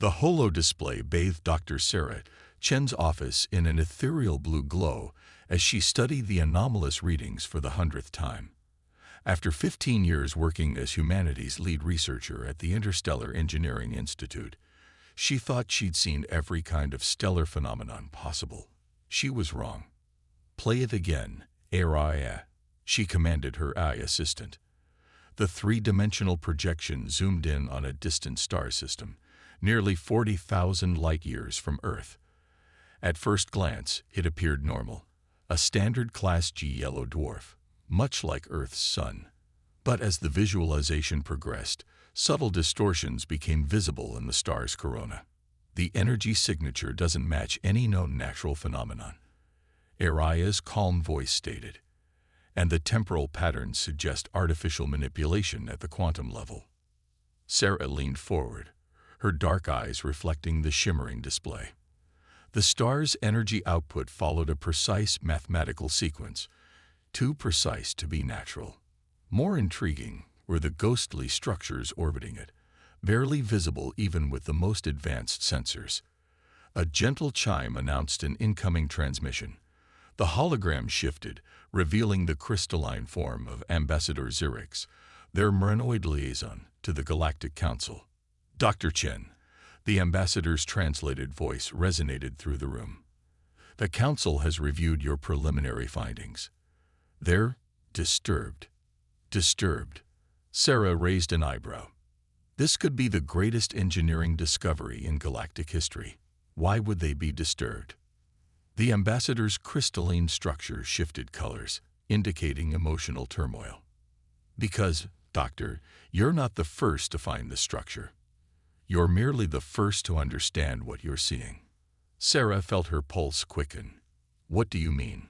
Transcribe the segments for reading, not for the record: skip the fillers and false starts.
The holo display bathed Dr. Sarah Chen's office in an ethereal blue glow as she studied the anomalous readings for the 100th time. After 15 years working as humanities lead researcher at the Interstellar Engineering Institute, she thought she'd seen every kind of stellar phenomenon possible. She was wrong. "Play it again, Araya," she commanded her eye assistant. The three-dimensional projection zoomed in on a distant star system, nearly 40,000 light-years from Earth. At first glance, it appeared normal, a standard Class G yellow dwarf, much like Earth's sun. But as the visualization progressed, subtle distortions became visible in the star's corona. The energy signature doesn't match any known natural phenomenon, Araya's calm voice stated, and the temporal patterns suggest artificial manipulation at the quantum level. Sarah leaned forward, her dark eyes reflecting the shimmering display. The star's energy output followed a precise mathematical sequence, too precise to be natural. More intriguing were the ghostly structures orbiting it, barely visible even with the most advanced sensors. A gentle chime announced an incoming transmission. The hologram shifted, revealing the crystalline form of Ambassador Xerix, their Marinoid liaison to the Galactic Council. "Dr. Chen," the ambassador's translated voice resonated through the room. "The Council has reviewed your preliminary findings. They're disturbed." Disturbed. Sarah raised an eyebrow. This could be the greatest engineering discovery in galactic history. Why would they be disturbed? The ambassador's crystalline structure shifted colors, indicating emotional turmoil. "Because, Doctor, you're not the first to find the structure. You're merely the first to understand what you're seeing." Sarah felt her pulse quicken. "What do you mean?"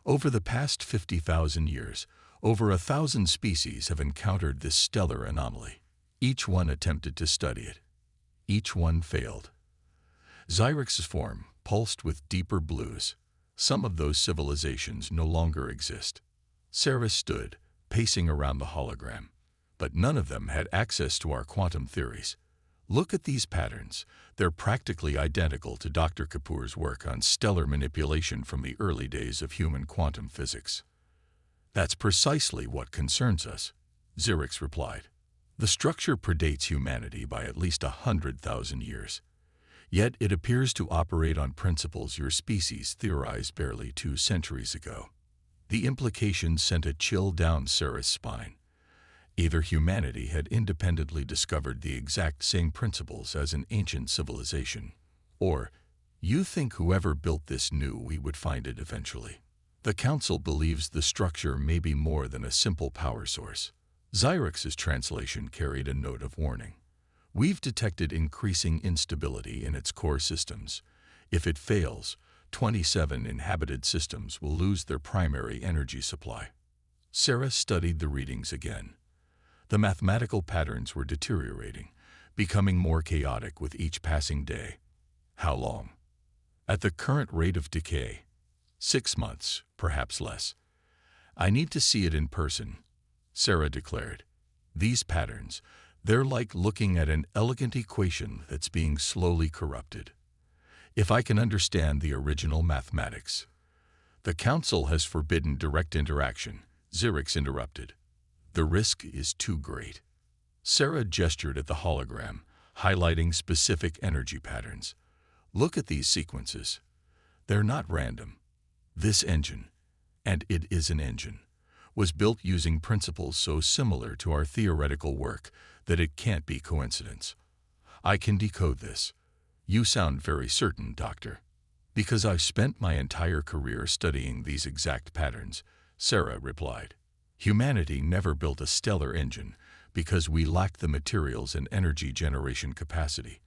"Over the past 50,000 years, over 1,000 species have encountered this stellar anomaly. Each one attempted to study it. Each one failed." Xerix's form pulsed with deeper blues. Some of those civilizations no longer exist. Sarah stood, pacing around the hologram. "But none of them had access to our quantum theories. Look at these patterns. They're practically identical to Dr. Kapoor's work on stellar manipulation from the early days of human quantum physics." "That's precisely what concerns us," Xerix replied. "The structure predates humanity by at least 100,000 years. Yet it appears to operate on principles your species theorized barely 2 centuries ago." The implication sent a chill down Sarah's spine. Either humanity had independently discovered the exact same principles as an ancient civilization, or you think whoever built this knew we would find it eventually. "The Council believes the structure may be more than a simple power source." Xerix's translation carried a note of warning. "We've detected increasing instability in its core systems. If it fails, 27 inhabited systems will lose their primary energy supply." Sarah studied the readings again. The mathematical patterns were deteriorating, becoming more chaotic with each passing day. "How long?" "At the current rate of decay, 6 months, perhaps less." "I need to see it in person," Sarah declared. "These patterns, they're like looking at an elegant equation that's being slowly corrupted. If I can understand the original mathematics." "The Council has forbidden direct interaction," Xerix interrupted. "The risk is too great." Sarah gestured at the hologram, highlighting specific energy patterns. "Look at these sequences. They're not random. This engine, and it is an engine, was built using principles so similar to our theoretical work that it can't be coincidence. I can decode this." "You sound very certain, Doctor." "Because I've spent my entire career studying these exact patterns," Sarah replied. "Humanity never built a stellar engine because we lacked the materials and energy generation capacity.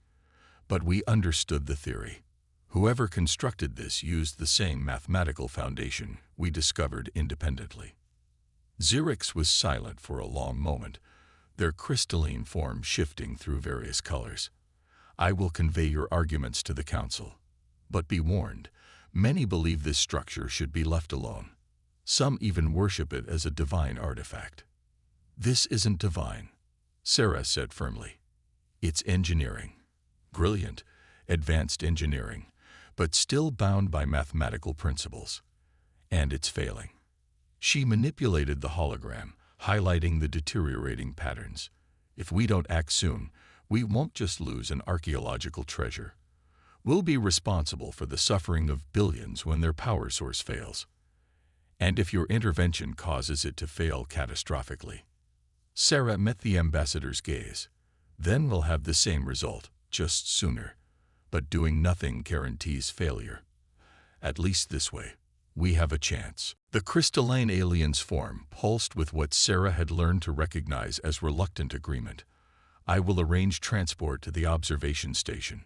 But we understood the theory. Whoever constructed this used the same mathematical foundation we discovered independently." Xerix was silent for a long moment, their crystalline form shifting through various colors. "I will convey your arguments to the Council. But be warned, many believe this structure should be left alone. Some even worship it as a divine artifact." "This isn't divine," Sarah said firmly. "It's engineering. brilliant, advanced engineering, but still bound by mathematical principles. And it's failing. She manipulated the hologram, highlighting the deteriorating patterns. If we don't act soon, we won't just lose an archaeological treasure. We'll be responsible for the suffering of billions when their power source fails. And if your intervention causes it to fail catastrophically. Sarah met the ambassador's gaze. Then we'll have the same result, just sooner. But doing nothing guarantees failure. At least this way, we have a chance. The crystalline alien's form pulsed with what Sarah had learned to recognize as reluctant agreement. I will arrange transport to the observation station,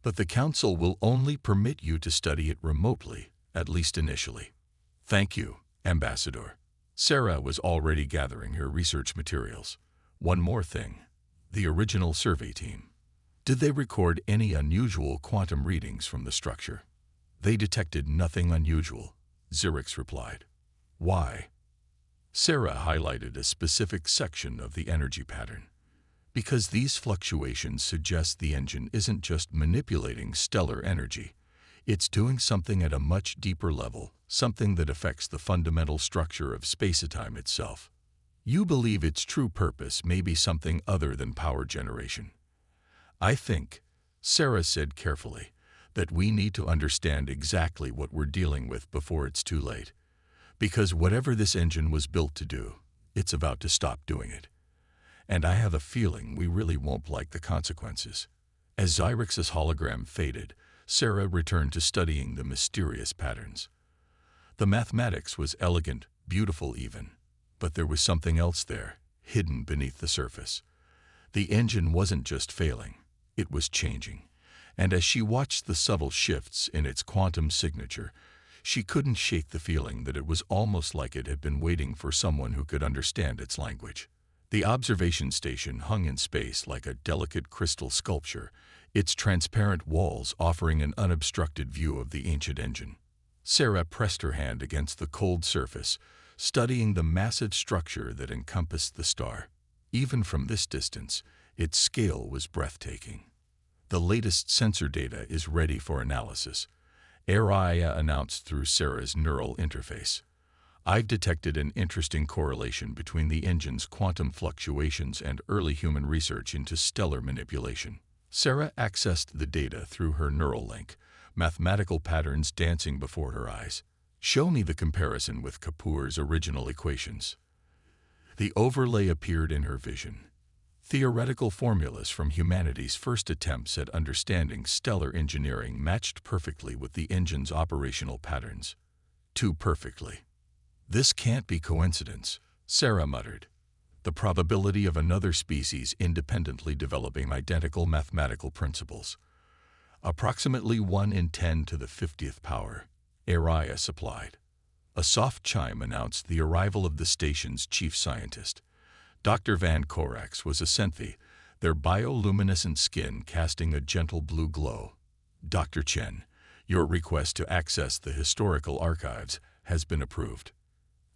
but the Council will only permit you to study it remotely, at least initially. Thank you, Ambassador. Sarah was already gathering her research materials. One more thing. The original survey team. Did they record any unusual quantum readings from the structure? They detected nothing unusual, Xerix replied. Why? Sarah highlighted a specific section of the energy pattern. Because these fluctuations suggest the engine isn't just manipulating stellar energy. It's doing something at a much deeper level, something that affects the fundamental structure of space-time itself. You believe its true purpose may be something other than power generation. I think, Sarah said carefully, that we need to understand exactly what we're dealing with before it's too late. Because whatever this engine was built to do, it's about to stop doing it. And I have a feeling we really won't like the consequences. As Xyrix's hologram faded, Sarah returned to studying the mysterious patterns. The mathematics was elegant, beautiful even, but there was something else there, hidden beneath the surface. The engine wasn't just failing, it was changing. And as she watched the subtle shifts in its quantum signature, she couldn't shake the feeling that it was almost like it had been waiting for someone who could understand its language. The observation station hung in space like a delicate crystal sculpture, its transparent walls offering an unobstructed view of the ancient engine. Sarah pressed her hand against the cold surface, studying the massive structure that encompassed the star. Even from this distance, its scale was breathtaking. The latest sensor data is ready for analysis, Araya announced through Sarah's neural interface. I've detected an interesting correlation between the engine's quantum fluctuations and early human research into stellar manipulation. Sarah accessed the data through her neural link, mathematical patterns dancing before her eyes. Show me the comparison with Kapoor's original equations. The overlay appeared in her vision. Theoretical formulas from humanity's first attempts at understanding stellar engineering matched perfectly with the engine's operational patterns. Too perfectly. This can't be coincidence, Sarah muttered. The probability of another species independently developing identical mathematical principles. Approximately 1 in 10 to the 50th power, Araya supplied. A soft chime announced the arrival of the station's chief scientist. Dr. Van Corax was a Synthi, their bioluminescent skin casting a gentle blue glow. Dr. Chen, your request to access the historical archives has been approved.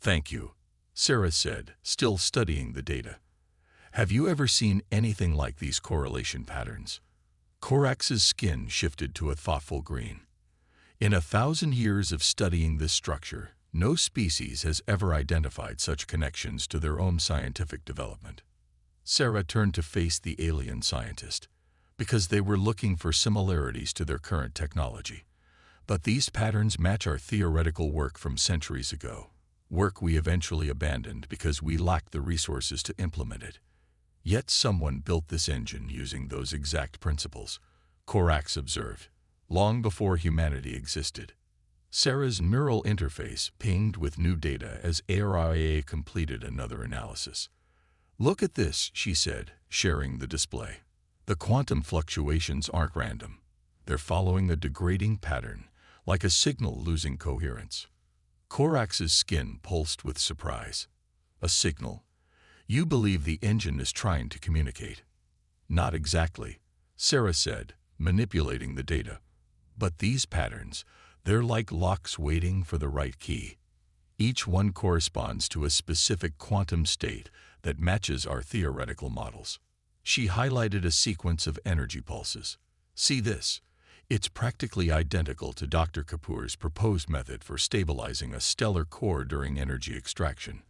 Thank you, Sarah said, still studying the data. Have you ever seen anything like these correlation patterns? Corax's skin shifted to a thoughtful green. In 1,000 years of studying this structure, no species has ever identified such connections to their own scientific development. Sarah turned to face the alien scientist, because they were looking for similarities to their current technology. But these patterns match our theoretical work from centuries ago, work we eventually abandoned because we lacked the resources to implement it. Yet someone built this engine using those exact principles, Corax observed, long before humanity existed. Sarah's neural interface pinged with new data as ARIA completed another analysis. Look at this, she said, sharing the display. The quantum fluctuations aren't random. They're following a degrading pattern, like a signal losing coherence. Corax's skin pulsed with surprise. A signal? You believe the engine is trying to communicate? Not exactly, Sarah said, manipulating the data. But these patterns, they're like locks waiting for the right key. Each one corresponds to a specific quantum state that matches our theoretical models. She highlighted a sequence of energy pulses. See this. It's practically identical to Dr. Kapoor's proposed method for stabilizing a stellar core during energy extraction.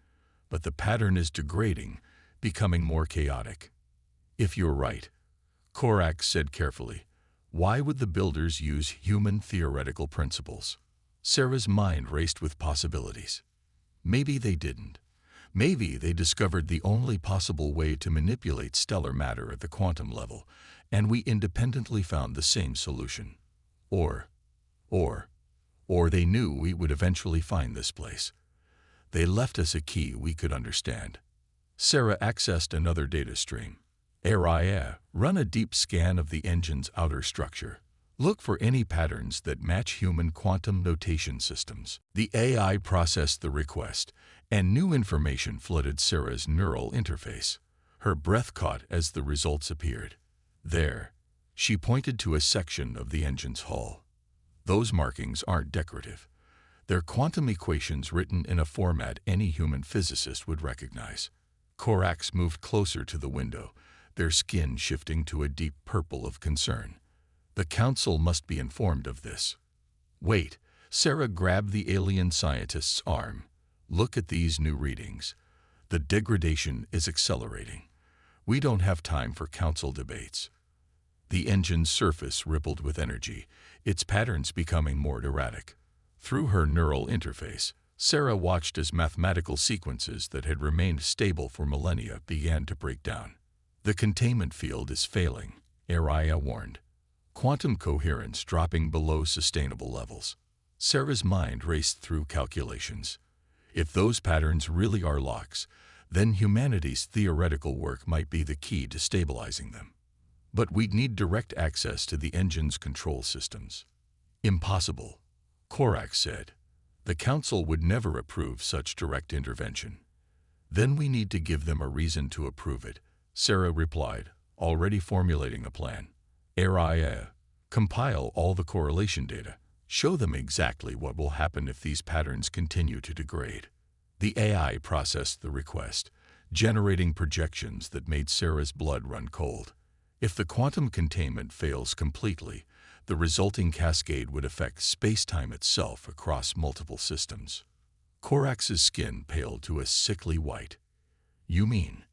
But the pattern is degrading, becoming more chaotic. If you're right, Korax said carefully, why would the builders use human theoretical principles? Sarah's mind raced with possibilities. Maybe they didn't. Maybe they discovered the only possible way to manipulate stellar matter at the quantum level, and we independently found the same solution. Or they knew we would eventually find this place. They left us a key we could understand. Sarah accessed another data stream. Run a deep scan of the engine's outer structure. Look for any patterns that match human quantum notation systems. The AI processed the request, and new information flooded Sarah's neural interface. Her breath caught as the results appeared. There, she pointed to a section of the engine's hull. Those markings aren't decorative. They're quantum equations written in a format any human physicist would recognize. Korax moved closer to the window, their skin shifting to a deep purple of concern. The council must be informed of this. Wait, Sarah grabbed the alien scientist's arm. Look at these new readings. The degradation is accelerating. We don't have time for council debates. The engine's surface rippled with energy, its patterns becoming more erratic. Through her neural interface, Sarah watched as mathematical sequences that had remained stable for millennia began to break down. The containment field is failing, Araya warned. Quantum coherence dropping below sustainable levels. Sarah's mind raced through calculations. If those patterns really are locks, then humanity's theoretical work might be the key to stabilizing them. But we'd need direct access to the engine's control systems. Impossible, Korax said. The council would never approve such direct intervention. Then we need to give them a reason to approve it, Sarah replied, already formulating a plan. Araya, compile all the correlation data. Show them exactly what will happen if these patterns continue to degrade. The AI processed the request, generating projections that made Sarah's blood run cold. If the quantum containment fails completely, the resulting cascade would affect space-time itself across multiple systems. Korax's skin paled to a sickly white. You mean?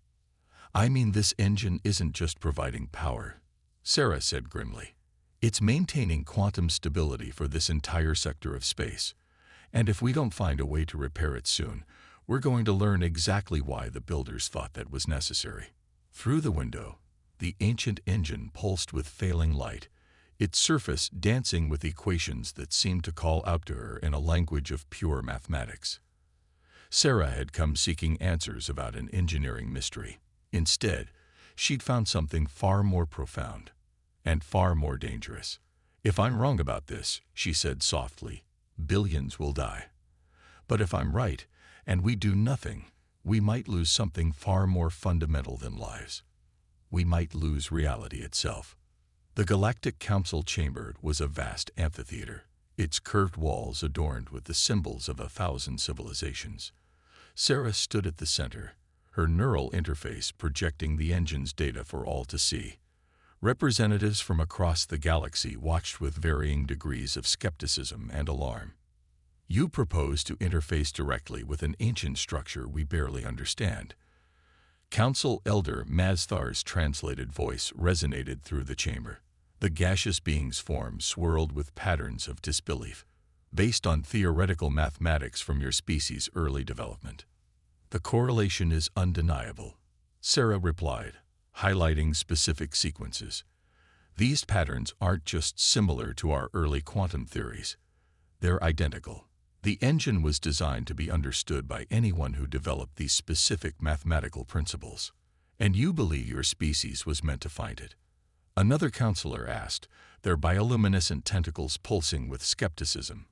I mean this engine isn't just providing power, Sarah said grimly. It's maintaining quantum stability for this entire sector of space. And if we don't find a way to repair it soon, we're going to learn exactly why the builders thought that was necessary. Through the window, the ancient engine pulsed with failing light, its surface dancing with equations that seemed to call out to her in a language of pure mathematics. Sarah had come seeking answers about an engineering mystery. Instead, she'd found something far more profound and far more dangerous. If I'm wrong about this, she said softly, billions will die. But if I'm right, and we do nothing, we might lose something far more fundamental than lives. We might lose reality itself. The Galactic Council chamber was a vast amphitheater, its curved walls adorned with the symbols of 1,000 civilizations. Sarah stood at the center, her neural interface projecting the engine's data for all to see. Representatives from across the galaxy watched with varying degrees of skepticism and alarm. You propose to interface directly with an ancient structure we barely understand. Council Elder Mazthar's translated voice resonated through the chamber. The gaseous being's form swirled with patterns of disbelief, based on theoretical mathematics from your species' early development. The correlation is undeniable, Sarah replied, highlighting specific sequences. These patterns aren't just similar to our early quantum theories. They're identical. The engine was designed to be understood by anyone who developed these specific mathematical principles. And you believe your species was meant to find it? Another counselor asked, their bioluminescent tentacles pulsing with skepticism.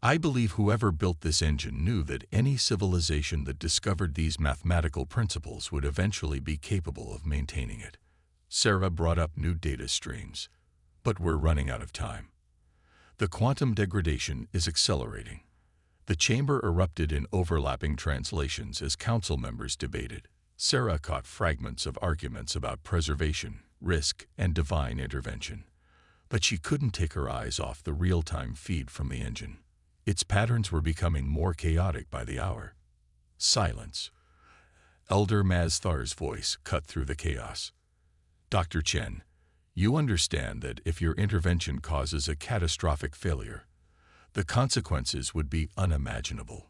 I believe whoever built this engine knew that any civilization that discovered these mathematical principles would eventually be capable of maintaining it. Sarah brought up new data streams. But we're running out of time. The quantum degradation is accelerating. The chamber erupted in overlapping translations as council members debated. Sarah caught fragments of arguments about preservation, risk, and divine intervention. But she couldn't take her eyes off the real-time feed from the engine. Its patterns were becoming more chaotic by the hour. Silence. Elder Mazthar's voice cut through the chaos. Dr. Chen, you understand that if your intervention causes a catastrophic failure, the consequences would be unimaginable.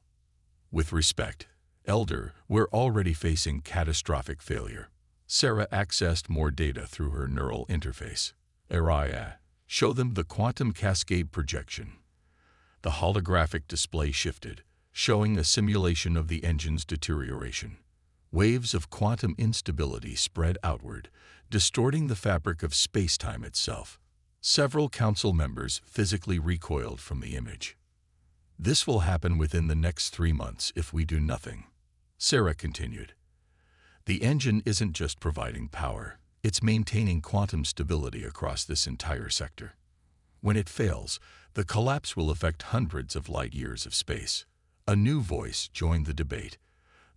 With respect, Elder, we're already facing catastrophic failure. Sarah accessed more data through her neural interface. Araya, show them the quantum cascade projection. The holographic display shifted, showing a simulation of the engine's deterioration. Waves of quantum instability spread outward, distorting the fabric of space-time itself. Several council members physically recoiled from the image. This will happen within the next 3 months if we do nothing. Sarah continued. The engine isn't just providing power, it's maintaining quantum stability across this entire sector. When it fails, the collapse will affect hundreds of light years of space. A new voice joined the debate.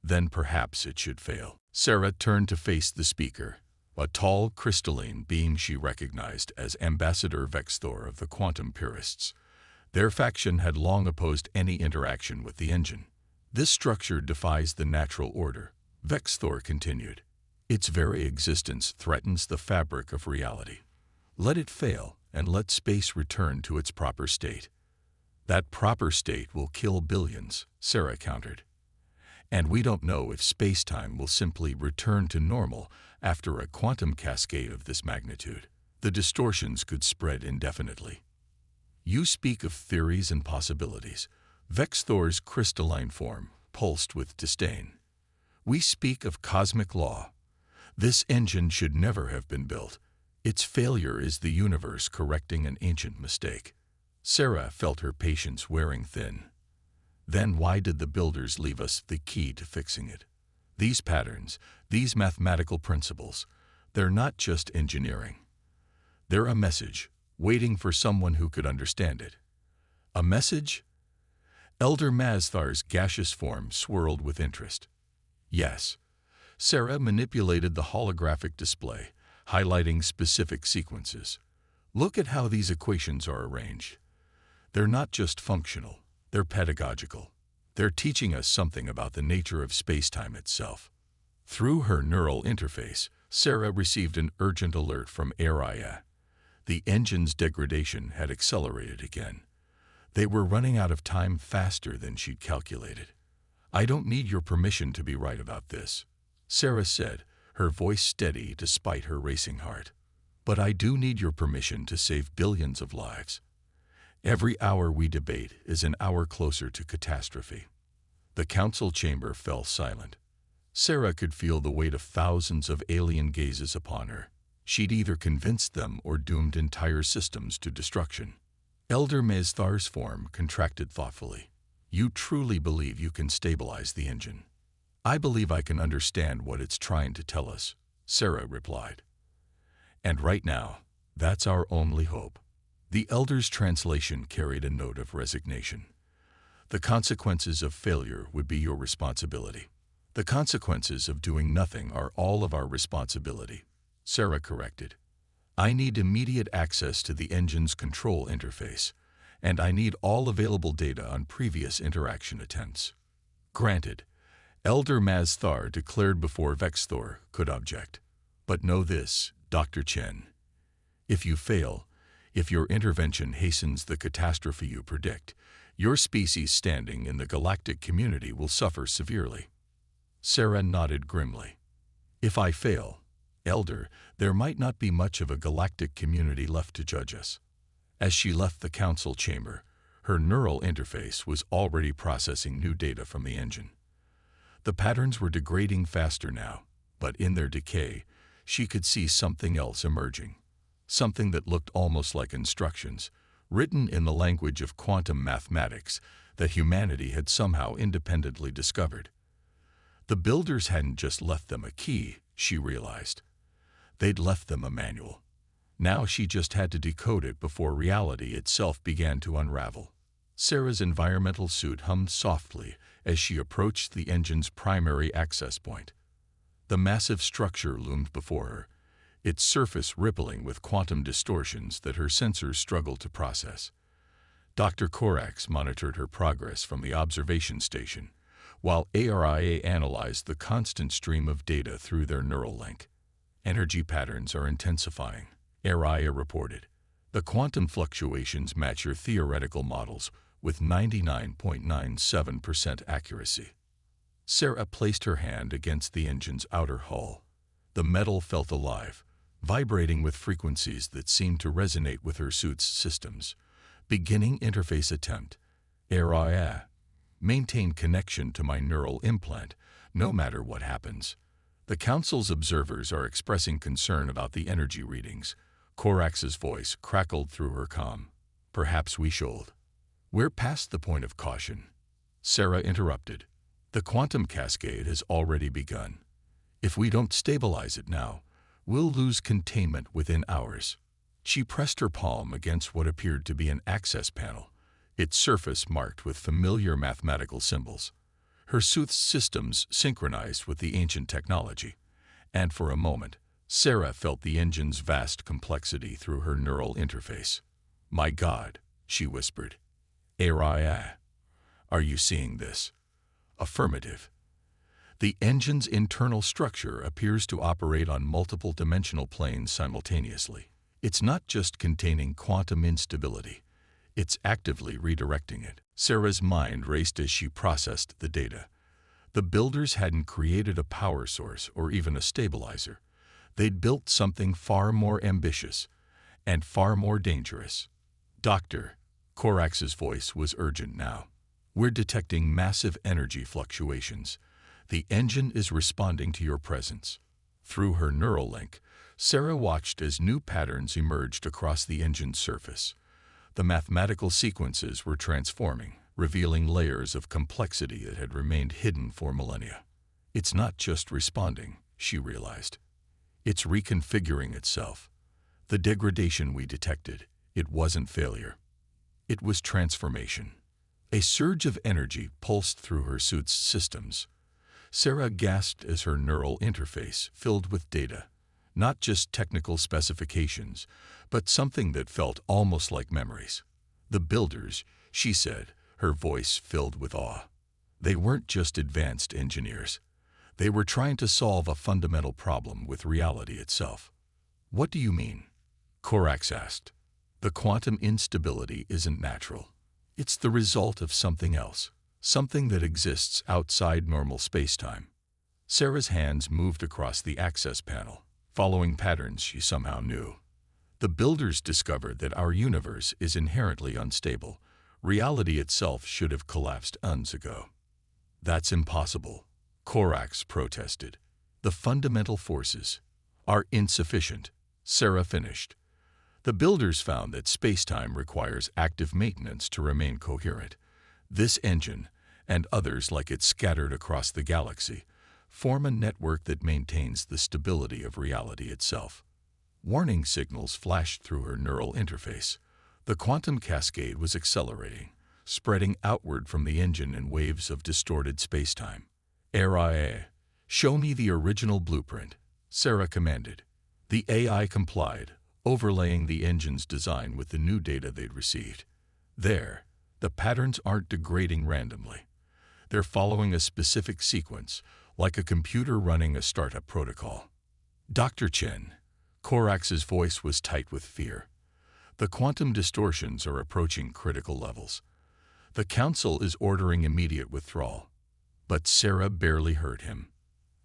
Then perhaps it should fail. Sarah turned to face the speaker, a tall, crystalline being she recognized as Ambassador Vexthor of the Quantum Purists. Their faction had long opposed any interaction with the engine. This structure defies the natural order, Vexthor continued. Its very existence threatens the fabric of reality. Let it fail, and let space return to its proper state. That proper state will kill billions, Sarah countered. And we don't know if space-time will simply return to normal after a quantum cascade of this magnitude. The distortions could spread indefinitely. You speak of theories and possibilities. Vexthor's crystalline form pulsed with disdain. We speak of cosmic law. This engine should never have been built. Its failure is the universe correcting an ancient mistake. Sarah felt her patience wearing thin. Then why did the builders leave us the key to fixing it? These patterns, these mathematical principles, they're not just engineering. They're a message, waiting for someone who could understand it. A message? Elder Mazthar's gaseous form swirled with interest. Yes. Sarah manipulated the holographic display, highlighting specific sequences. Look at how these equations are arranged. They're not just functional. They're pedagogical. They're teaching us something about the nature of space-time itself. Through her neural interface, Sarah received an urgent alert from Araya. The engine's degradation had accelerated again. They were running out of time faster than she'd calculated. I don't need your permission to be right about this, Sarah said, her voice steady despite her racing heart. But I do need your permission to save billions of lives. Every hour we debate is an hour closer to catastrophe. The council chamber fell silent. Sarah could feel the weight of thousands of alien gazes upon her. She'd either convinced them or doomed entire systems to destruction. Elder Mazthar's form contracted thoughtfully. You truly believe you can stabilize the engine? I believe I can understand what it's trying to tell us, Sarah replied. And right now, that's our only hope. The elder's translation carried a note of resignation. The consequences of failure would be your responsibility. The consequences of doing nothing are all of our responsibility, Sarah corrected. I need immediate access to the engine's control interface, and I need all available data on previous interaction attempts. Granted, Elder Mazthar declared before Vexthor could object. But know this, Dr. Chen. If you fail, if your intervention hastens the catastrophe you predict, your species standing in the galactic community will suffer severely. Sarah nodded grimly. If I fail, Elder, there might not be much of a galactic community left to judge us. As she left the council chamber, her neural interface was already processing new data from the engine. The patterns were degrading faster now, but in their decay, she could see something else emerging. Something that looked almost like instructions, written in the language of quantum mathematics that humanity had somehow independently discovered. The builders hadn't just left them a key, she realized. They'd left them a manual. Now she just had to decode it before reality itself began to unravel. Sarah's environmental suit hummed softly as she approached the engine's primary access point. The massive structure loomed before her, its surface rippling with quantum distortions that her sensors struggled to process. Dr. Korax monitored her progress from the observation station, while ARIA analyzed the constant stream of data through their neural link. Energy patterns are intensifying, ARIA reported. The quantum fluctuations match your theoretical models with 99.97% accuracy. Sarah placed her hand against the engine's outer hull. The metal felt alive, vibrating with frequencies that seemed to resonate with her suit's systems. Beginning interface attempt. ARIA. Maintain connection to my neural implant, no matter what happens. The Council's observers are expressing concern about the energy readings. Korax's voice crackled through her comm. Perhaps we should. We're past the point of caution. Sarah interrupted. The quantum cascade has already begun. If we don't stabilize it now, we'll lose containment within hours. She pressed her palm against what appeared to be an access panel, its surface marked with familiar mathematical symbols. Her suit's systems synchronized with the ancient technology, and for a moment, Sarah felt the engine's vast complexity through her neural interface. My God, she whispered. ARIA. Are you seeing this? Affirmative. The engine's internal structure appears to operate on multiple dimensional planes simultaneously. It's not just containing quantum instability, it's actively redirecting it. Sarah's mind raced as she processed the data. The builders hadn't created a power source or even a stabilizer. They'd built something far more ambitious and far more dangerous. Doctor, Korax's voice was urgent now. We're detecting massive energy fluctuations. The engine is responding to your presence. Through her neural link, Sarah watched as new patterns emerged across the engine's surface. The mathematical sequences were transforming, revealing layers of complexity that had remained hidden for millennia. It's not just responding, she realized. It's reconfiguring itself. The degradation we detected, it wasn't failure. It was transformation. A surge of energy pulsed through her suit's systems. Sarah gasped as her neural interface filled with data, not just technical specifications, but something that felt almost like memories. The builders, she said, her voice filled with awe. They weren't just advanced engineers. They were trying to solve a fundamental problem with reality itself. What do you mean? Korax asked. The quantum instability isn't natural. It's the result of something else, something that exists outside normal spacetime. Sarah's hands moved across the access panel, following patterns she somehow knew. The builders discovered that our universe is inherently unstable. Reality itself should have collapsed eons ago. That's impossible, Korax protested. The fundamental forces are insufficient, Sarah finished. The builders found that spacetime requires active maintenance to remain coherent. This engine, and others like it scattered across the galaxy, form a network that maintains the stability of reality itself. Warning signals flashed through her neural interface. The quantum cascade was accelerating, spreading outward from the engine in waves of distorted spacetime. ARIA, show me the original blueprint, Sarah commanded. The AI complied, overlaying the engine's design with the new data they'd received. There, the patterns aren't degrading randomly. They're following a specific sequence, like a computer running a startup protocol. Dr. Chen, Korax's voice was tight with fear. The quantum distortions are approaching critical levels. The Council is ordering immediate withdrawal. But Sarah barely heard him.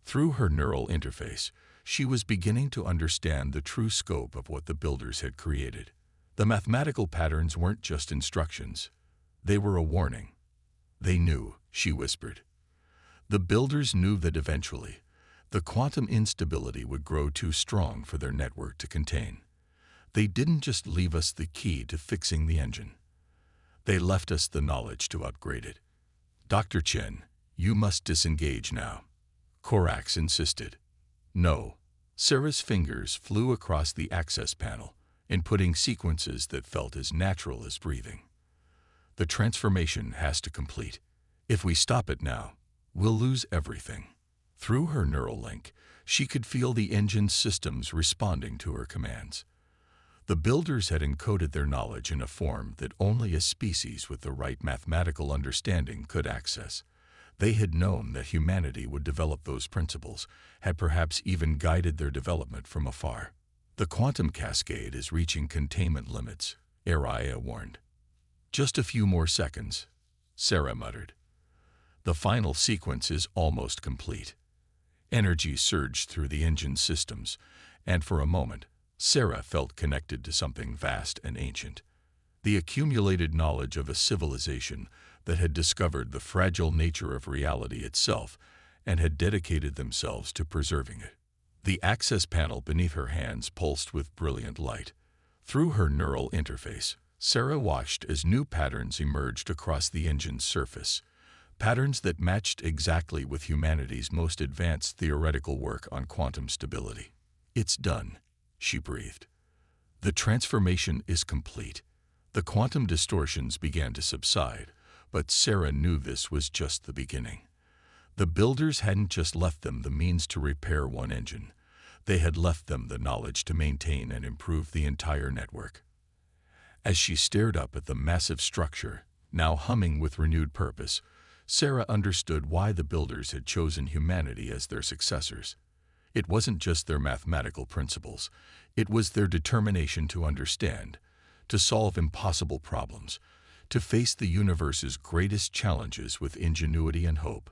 Through her neural interface, she was beginning to understand the true scope of what the builders had created. The mathematical patterns weren't just instructions. They were a warning. They knew, she whispered. The builders knew that eventually, the quantum instability would grow too strong for their network to contain. They didn't just leave us the key to fixing the engine. They left us the knowledge to upgrade it. Dr. Chen, you must disengage now, Korax insisted. No. Sarah's fingers flew across the access panel, inputting sequences that felt as natural as breathing. The transformation has to complete. If we stop it now, we'll lose everything. Through her neural link, she could feel the engine's systems responding to her commands. The builders had encoded their knowledge in a form that only a species with the right mathematical understanding could access. They had known that humanity would develop those principles, had perhaps even guided their development from afar. The quantum cascade is reaching containment limits, Araya warned. Just a few more seconds, Sarah muttered. The final sequence is almost complete. Energy surged through the engine's systems, and for a moment, Sarah felt connected to something vast and ancient. The accumulated knowledge of a civilization that had discovered the fragile nature of reality itself and had dedicated themselves to preserving it. The access panel beneath her hands pulsed with brilliant light. Through her neural interface, Sarah watched as new patterns emerged across the engine's surface, patterns that matched exactly with humanity's most advanced theoretical work on quantum stability. "It's done," she breathed. "The transformation is complete." The quantum distortions began to subside, but Sarah knew this was just the beginning. The builders hadn't just left them the means to repair one engine. They had left them the knowledge to maintain and improve the entire network. As she stared up at the massive structure, now humming with renewed purpose, Sarah understood why the builders had chosen humanity as their successors. It wasn't just their mathematical principles. It was their determination to understand, to solve impossible problems, to face the universe's greatest challenges with ingenuity and hope.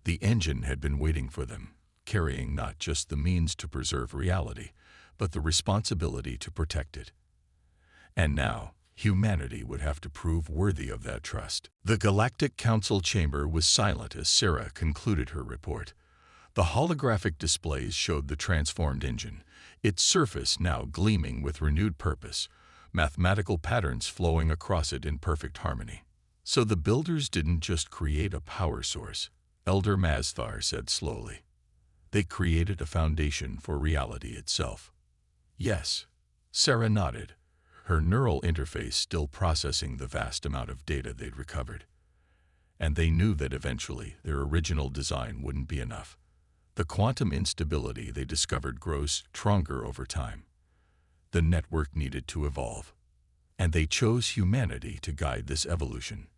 The engine had been waiting for them, carrying not just the means to preserve reality, but the responsibility to protect it. And now, humanity would have to prove worthy of that trust. The Galactic Council chamber was silent as Sarah concluded her report. The holographic displays showed the transformed engine, its surface now gleaming with renewed purpose, mathematical patterns flowing across it in perfect harmony. "So the builders didn't just create a power source," Elder Mazthar said slowly. "They created a foundation for reality itself." "Yes," Sarah nodded, her neural interface still processing the vast amount of data they'd recovered. And they knew that eventually their original design wouldn't be enough. The quantum instability they discovered grows stronger over time. The network needed to evolve. And they chose humanity to guide this evolution.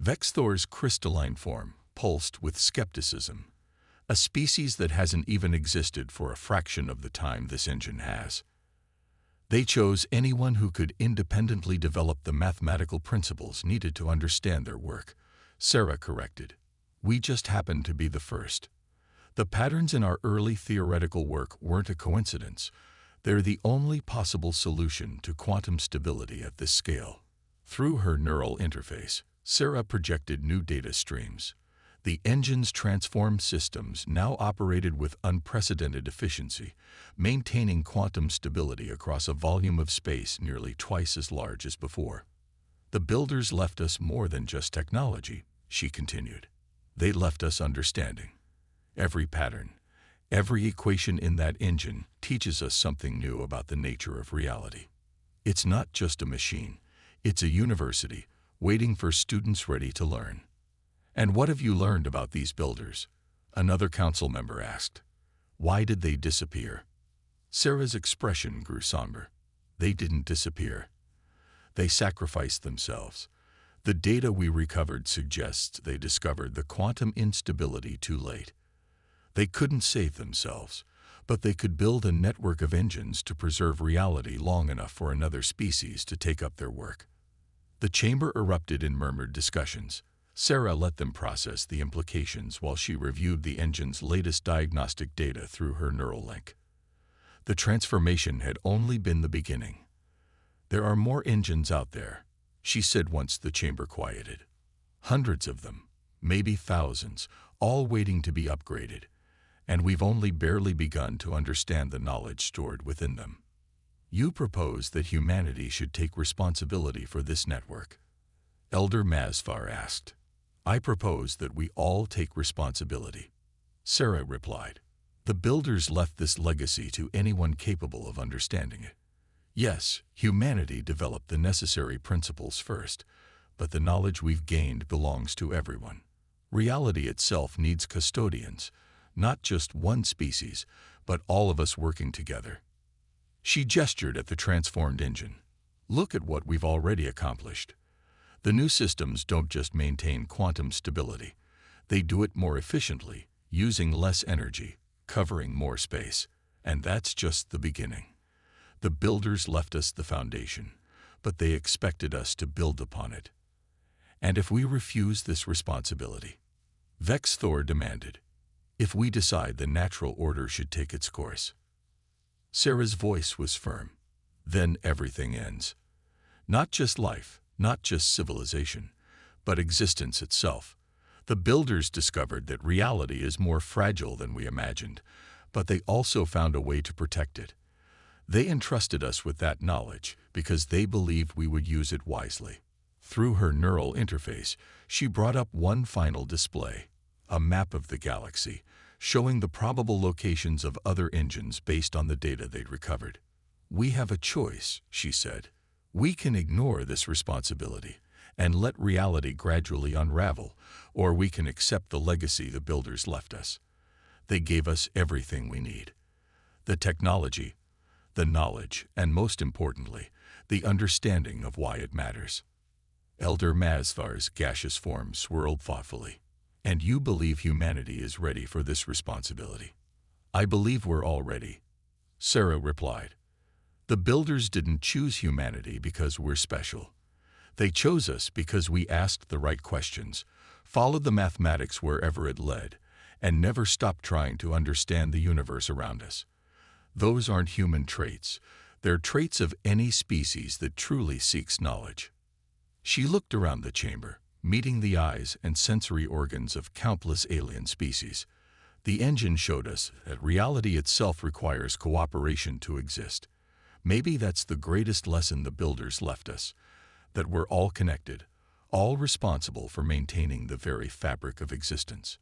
Vexthor's crystalline form pulsed with skepticism, a species that hasn't even existed for a fraction of the time this engine has. They chose anyone who could independently develop the mathematical principles needed to understand their work, Sarah corrected. "We just happened to be the first. The patterns in our early theoretical work weren't a coincidence. They're the only possible solution to quantum stability at this scale." Through her neural interface, Sarah projected new data streams. The engine's transformed systems now operated with unprecedented efficiency, maintaining quantum stability across a volume of space nearly twice as large as before. "The builders left us more than just technology," she continued. "They left us understanding. Every pattern, every equation in that engine teaches us something new about the nature of reality. It's not just a machine, it's a university waiting for students ready to learn." "And what have you learned about these builders?" another council member asked. "Why did they disappear?" Sarah's expression grew somber. "They didn't disappear. They sacrificed themselves. The data we recovered suggests they discovered the quantum instability too late. They couldn't save themselves, but they could build a network of engines to preserve reality long enough for another species to take up their work." The chamber erupted in murmured discussions. Sarah let them process the implications while she reviewed the engine's latest diagnostic data through her neural link. The transformation had only been the beginning. "There are more engines out there," she said once the chamber quieted. "Hundreds of them, maybe thousands, all waiting to be upgraded, and we've only barely begun to understand the knowledge stored within them." "You propose that humanity should take responsibility for this network?" Elder Mazthar asked. "I propose that we all take responsibility," Sarah replied. "The builders left this legacy to anyone capable of understanding it. Yes, humanity developed the necessary principles first, but the knowledge we've gained belongs to everyone. Reality itself needs custodians, not just one species, but all of us working together. She gestured at the transformed engine. Look at what we've already accomplished. The new systems don't just maintain quantum stability. They do it more efficiently, using less energy, covering more space. And that's just the beginning. The builders left us the foundation, but they expected us to build upon it. And if we refuse this responsibility, Vex Thor demanded, if we decide the natural order should take its course. Sarah's voice was firm. Then everything ends. Not just life, not just civilization, but existence itself. The builders discovered that reality is more fragile than we imagined, but they also found a way to protect it. They entrusted us with that knowledge because they believed we would use it wisely. Through her neural interface, she brought up one final display, a map of the galaxy, showing the probable locations of other engines based on the data they'd recovered. We have a choice, she said. We can ignore this responsibility and let reality gradually unravel, or we can accept the legacy the builders left us. They gave us everything we need. The technology, the knowledge, and most importantly, the understanding of why it matters. Elder Mazthar's gaseous form swirled thoughtfully. And you believe humanity is ready for this responsibility? I believe we're all ready, Sarah replied. The builders didn't choose humanity because we're special. They chose us because we asked the right questions, followed the mathematics wherever it led, and never stopped trying to understand the universe around us. Those aren't human traits. They're traits of any species that truly seeks knowledge. She looked around the chamber, meeting the eyes and sensory organs of countless alien species. The engine showed us that reality itself requires cooperation to exist. Maybe that's the greatest lesson the builders left us, that we're all connected, all responsible for maintaining the very fabric of existence.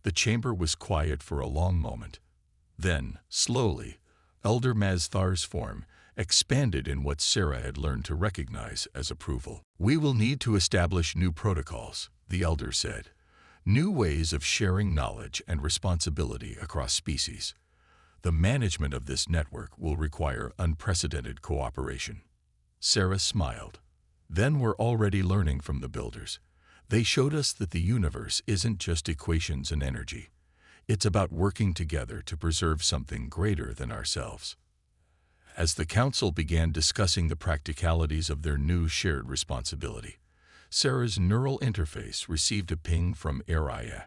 The chamber was quiet for a long moment. Then, slowly, Elder Mazthar's form expanded in what Sarah had learned to recognize as approval. We will need to establish new protocols, the Elder said. New ways of sharing knowledge and responsibility across species. The management of this network will require unprecedented cooperation. Sarah smiled. Then we're already learning from the builders. They showed us that the universe isn't just equations and energy. It's about working together to preserve something greater than ourselves. As the council began discussing the practicalities of their new shared responsibility, Sarah's neural interface received a ping from Araya.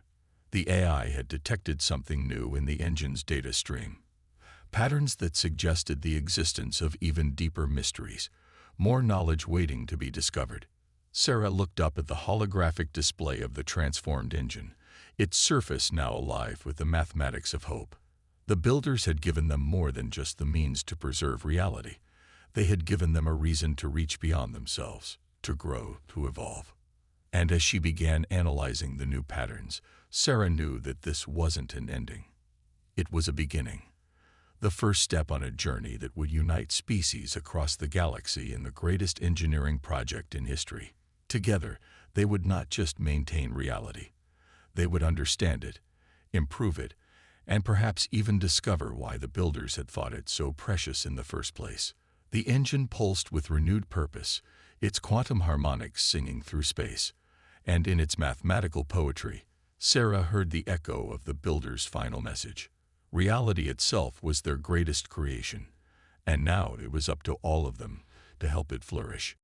The AI had detected something new in the engine's data stream. Patterns that suggested the existence of even deeper mysteries, more knowledge waiting to be discovered. Sarah looked up at the holographic display of the transformed engine, its surface now alive with the mathematics of hope. The builders had given them more than just the means to preserve reality. They had given them a reason to reach beyond themselves, to grow, to evolve. And as she began analyzing the new patterns, Sarah knew that this wasn't an ending. It was a beginning. The first step on a journey that would unite species across the galaxy in the greatest engineering project in history. Together, they would not just maintain reality. They would understand it, improve it, and perhaps even discover why the builders had thought it so precious in the first place. The engine pulsed with renewed purpose, its quantum harmonics singing through space. And in its mathematical poetry, Sarah heard the echo of the builders' final message. Reality itself was their greatest creation, and now it was up to all of them to help it flourish.